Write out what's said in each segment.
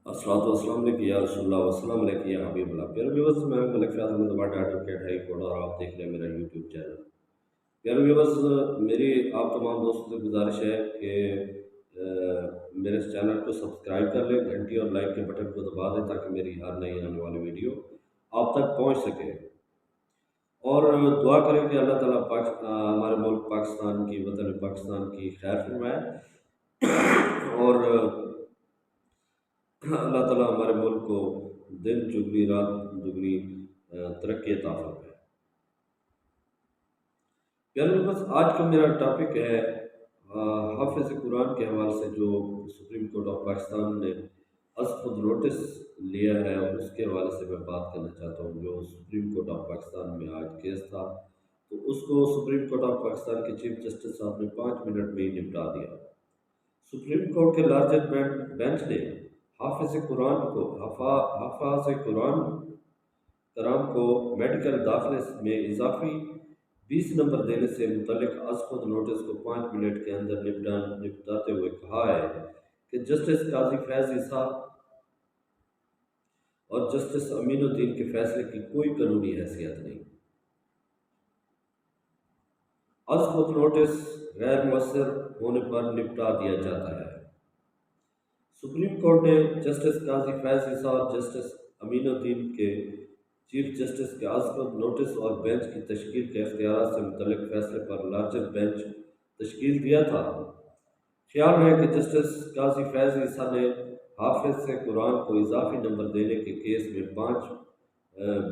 الصلاۃ والسلام علیکم یا رسول اللہ وسلم علیکم یا حبیب اللہ. پیارے ویورز، میں ملک فیاض احمد وارڈ ایڈوکیٹ ہائی کورٹ اور آپ دیکھ رہے ہیں میرا یوٹیوب چینل. پیارے ویورز، میری آپ تمام دوستوں سے گزارش ہے کہ میرے اس چینل کو سبسکرائب کر لیں، گھنٹی اور لائک کے بٹن کو دبا دیں تاکہ میری ہر نئی آنے والی ویڈیو آپ تک پہنچ سکے. اور دعا کریں کہ اللہ تعالیٰ ہمارے ملک پاکستان کی، وطن پاکستان کی خیر فرمائے، اور اللہ تعالیٰ ہمارے ملک کو دن جگنی رات دگنی ترقی عطا فرمائے. پیارے بس آج کا میرا ٹاپک ہے حافظ قرآن کے حوالے سے جو سپریم کورٹ آف پاکستان نے از خود نوٹس لیا ہے، اور اس کے حوالے سے میں بات کرنا چاہتا ہوں. جو سپریم کورٹ آف پاکستان میں آج کیس تھا، تو اس کو سپریم کورٹ آف پاکستان کے چیف جسٹس صاحب نے 5 منٹ میں ہی نپٹا دیا. سپریم کورٹ کے لارجر بینچ نے حافظ قرآن کو حفاظ قرآن کرام کو میڈیکل داخلے میں اضافی 20 نمبر دینے سے متعلق از خود نوٹس کو 5 منٹ کے اندر نپٹاتے ہوئے کہا ہے کہ جسٹس قاضی فیض عیسیٰ اور جسٹس امین الدین کے فیصلے کی کوئی قانونی حیثیت نہیں. از خود نوٹس غیر مؤثر ہونے پر نپٹا دیا جاتا ہے. سپریم کورٹ نے جسٹس قاضی فیض عیسیٰ اور جسٹس امین الدین کے چیف جسٹس کے از خود نوٹس اور بینچ کی تشکیل کے اختیارات سے متعلق فیصلے پر لارجر بینچ تشکیل دیا تھا. خیال ہے کہ جسٹس قاضی فیض عیسیٰ نے حافظ سے قرآن کو اضافی نمبر دینے کے کیس میں 5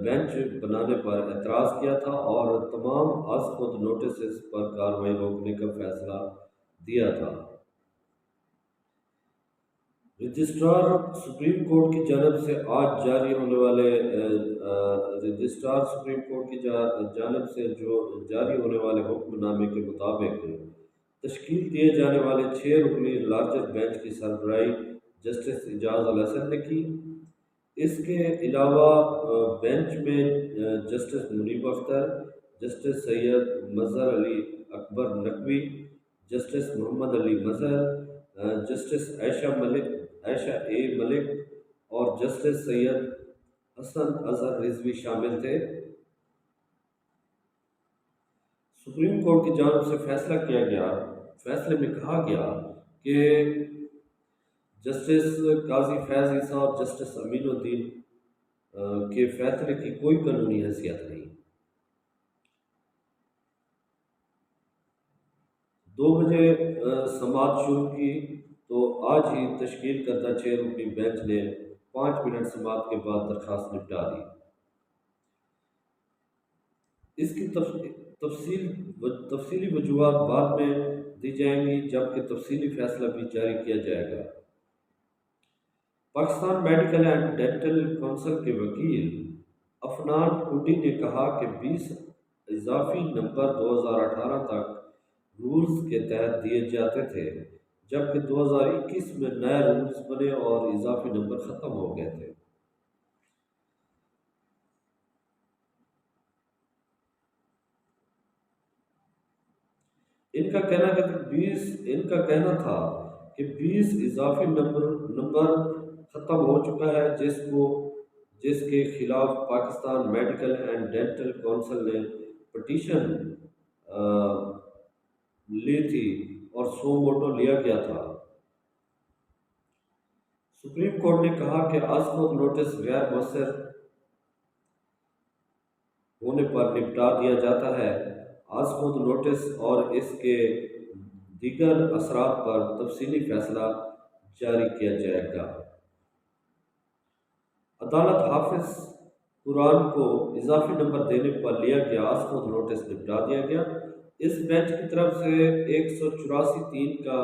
بینچ بنانے پر اعتراض کیا تھا اور تمام از خود نوٹسز پر کارروائی روکنے کا فیصلہ دیا تھا. رجسٹرار سپریم کورٹ کی جانب سے آج جاری ہونے والے رجسٹرار سپریم کورٹ کی جانب سے جو جاری ہونے والے حکم نامے کے مطابق تشکیل دیے جانے والے 6 رکنی لارجر بینچ کی سربراہی جسٹس اعجاز الحسن نے کی. اس کے علاوہ بینچ میں جسٹس منیب اختر، جسٹس سید مظہر علی اکبر نقوی، جسٹس محمد علی مظہر، جسٹس عائشہ اے ملک اور جسٹس سید حسن اظہر رضوی شامل تھے. سپریم کورٹ کی جانب سے فیصلے میں کہا گیا کہ جسٹس قاضی فیض عیسیٰ اور جسٹس امین الدین کے فیصلے کی کوئی قانونی حیثیت نہیں. 2 بجے سماعت شروع کی تو آج ہی تشکیل کردہ 6 رکنی بینچ نے 5 منٹ سماعت کے بعد درخواست نپٹا دی. اس کی تفصیلی وجوہات بعد میں دی جائیں گی، جبکہ تفصیلی فیصلہ بھی جاری کیا جائے گا. Pakistan medical and dental council کے وکیل افنان ٹوڈی نے کہا کہ 20 اضافی نمبر 2018 تک رولز کے تحت دیے جاتے تھے، جبکہ 2021 میں نئے رولز بنے اور اضافی نمبر ختم ہو گئے تھے. ان کا کہنا تھا کہ 20 اضافی نمبر ختم ہو چکا ہے، جس کے خلاف Pakistan medical and dental council نے پٹیشن لی تھی اور سو موٹو لیا گیا تھا. سپریم کورٹ نے کہا کہ از خود نوٹس غیر مؤثر ہونے پر نپٹا دیا جاتا ہے. از خود نوٹس اور اس کے دیگر اثرات پر تفصیلی فیصلہ جاری کیا جائے گا. عدالت حافظ قرآن کو اضافی نمبر دینے پر لیا گیا از خود نوٹس نپٹا دیا گیا. اس بینچ کی طرف سے 184(3) کا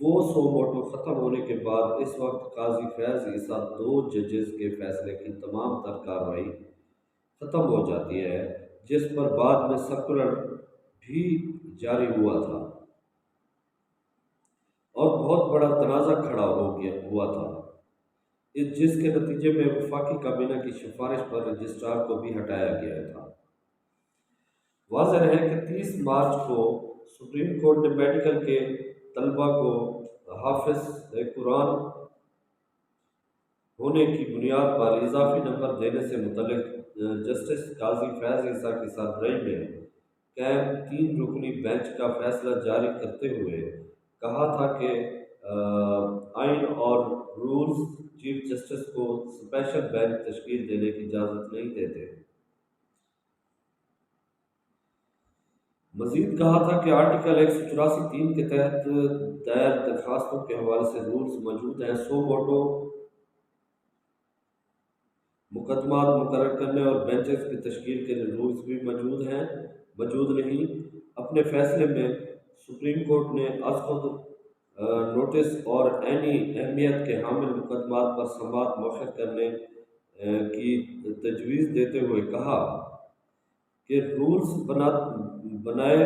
وہ سو موٹو ختم ہونے کے بعد اس وقت قاضی فیض عیسیٰ 2 ججز کے فیصلے کی تمام تر کارروائی ختم ہو جاتی ہے، جس پر بعد میں سرکولر بھی جاری ہوا تھا اور بہت بڑا تنازع کھڑا ہوا تھا، جس کے نتیجے میں وفاقی کابینہ کی سفارش پر رجسٹرار کو بھی ہٹایا گیا تھا. واضح ہے کہ 30 مارچ کو سپریم کورٹ نے میڈیکل کے طلباء کو حافظ قرآن ہونے کی بنیاد پر اضافی نمبر دینے سے متعلق جسٹس قاضی فیض عیسیٰ کی سربراہی میں قائم 3 رکنی بینچ کا فیصلہ جاری کرتے ہوئے کہا تھا کہ آئین اور رولز چیف جسٹس کو اسپیشل بینچ تشکیل دینے کی اجازت نہیں دیتے۔ مزید کہا تھا کہ آرٹیکل 184(3) کے تحت دائر درخواستوں کے حوالے سے رولز موجود ہیں۔ 100 ووٹوں مقدمات مقرر کرنے اور بینچز کی تشکیل کے لیے رولز بھی موجود نہیں۔ اپنے فیصلے میں سپریم کورٹ نے از خود نوٹس اور عینی اہمیت کے حامل مقدمات پر سماعت مؤخر کرنے کی تجویز دیتے ہوئے کہا کہ رولز بنائے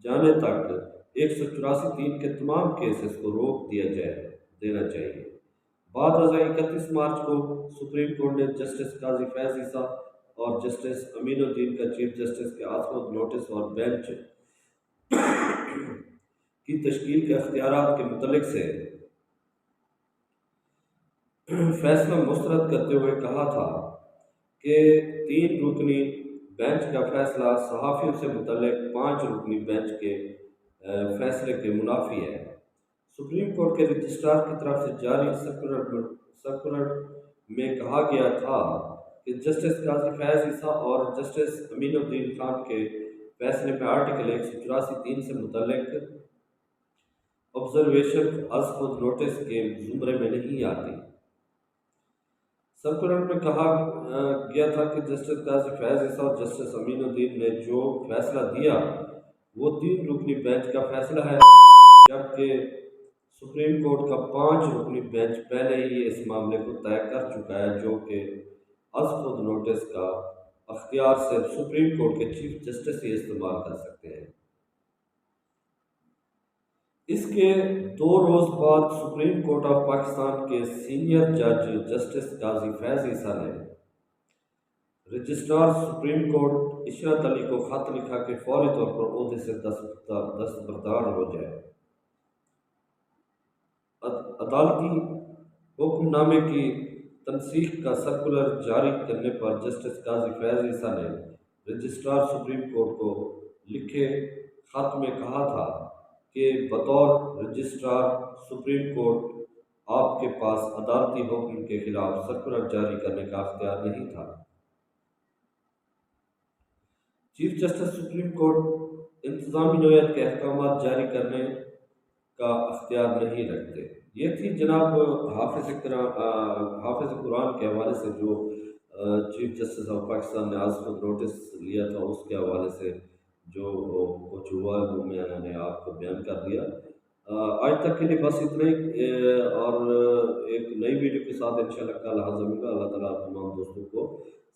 جانے تک 184(3) کے تمام کیسز کو روک دینا چاہیے۔ بعد ازاں 31 مارچ کو سپریم کورٹ نے جسٹس قاضی فیض عیسیٰ اور جسٹس امین الدین کا چیف جسٹس کے ازخود نوٹس اور بینچ کی تشکیل کے اختیارات کے متعلق سے فیصلہ مسترد کرتے ہوئے کہا تھا کہ 3 رکنی بینچ کا فیصلہ صحافیوں سے متعلق 5 رکنی بینچ کے فیصلے کے منافی ہے۔ سپریم کورٹ کے رجسٹرار کی طرف سے جاری سرکولر میں کہا گیا تھا کہ جسٹس قاضی فیض عیسیٰ اور جسٹس امین الدین خان کے فیصلے میں آرٹیکل 184(3) سے متعلق آبزرویشن از خود نوٹس کے زمرے میں نہیں آتی۔ سرکولر میں کہا گیا تھا کہ جسٹس قاضی فیض عیسیٰ اور جسٹس امین الدین نے جو فیصلہ دیا وہ 3 رکنی بینچ کا فیصلہ ہے، جبکہ سپریم کورٹ کا 5 رکنی بینچ پہلے ہی اس معاملے کو طے کر چکا ہے، جو کہ از خود نوٹس کا اختیار صرف سپریم کورٹ کے چیف جسٹس ہی استعمال کر سکتے ہیں۔ اس کے 2 روز بعد سپریم کورٹ آف پاکستان کے سینئر جج جسٹس قاضی فیض عیسیٰ نے رجسٹرار سپریم کورٹ عشرت علی کو خط لکھا کہ فوری طور پر عہدے سے دستبردار ہو جائے۔ عدالتی حکم نامے کی تنسیخ کا سرکولر جاری کرنے پر جسٹس قاضی فیض عیسیٰ نے رجسٹرار سپریم کورٹ کو لکھے خط میں کہا تھا کہ بطور رجسٹرار سپریم کورٹ آپ کے پاس عدالتی حکم کے خلاف سرکولر جاری کرنے کا اختیار نہیں تھا۔ چیف جسٹس سپریم کورٹ انتظامی نوعیت کے احکامات جاری کرنے کا اختیار نہیں رکھتے۔ یہ تھی جناب حافظ قرآن کے حوالے سے جو چیف جسٹس آف پاکستان نے آج خود نوٹس لیا تھا، اس کے حوالے سے جو کچھ ہوا وہ میں نے آپ کو بیان کر دیا۔ آج تک کے لیے بس اتنا ہی، اور ایک نئی ویڈیو کے ساتھ انشاءاللہ کل حاضر ہوں گا۔ اللہ تعالیٰ آپ تمام دوستوں کو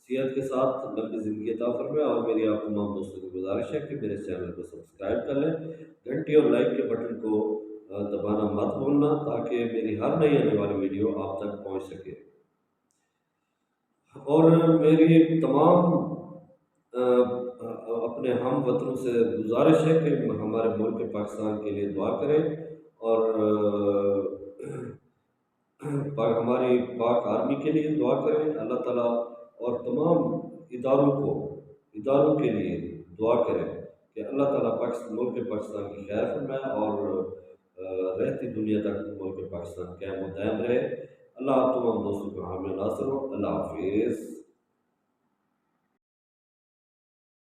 صحت کے ساتھ لمبی زندگی عطا فرمائے، اور میری آپ تمام دوستوں کو گزارش ہے کہ میرے چینل کو سبسکرائب کر لیں، گھنٹی اور لائک کے بٹن کو دبانا مت بھولنا، تاکہ میری ہر نئی آنے والی ویڈیو آپ تک پہنچ سکے۔ اور میری تمام اپنے ہم وطنوں سے گزارش ہے کہ ہمارے ملک پاکستان کے لیے دعا کریں، اور ہماری پاک آرمی کے لیے دعا کریں۔ اللہ تعالیٰ اور تمام اداروں کے لیے دعا کریں کہ اللہ تعالیٰ ملک پاکستان کی خیر فرمائے، اور رہتی دنیا تک ملک پاکستان قائم و دائم رہے۔ اللہ آپ تمام دوستوں کو حامی ناصر ہو۔ اللہ حافظ۔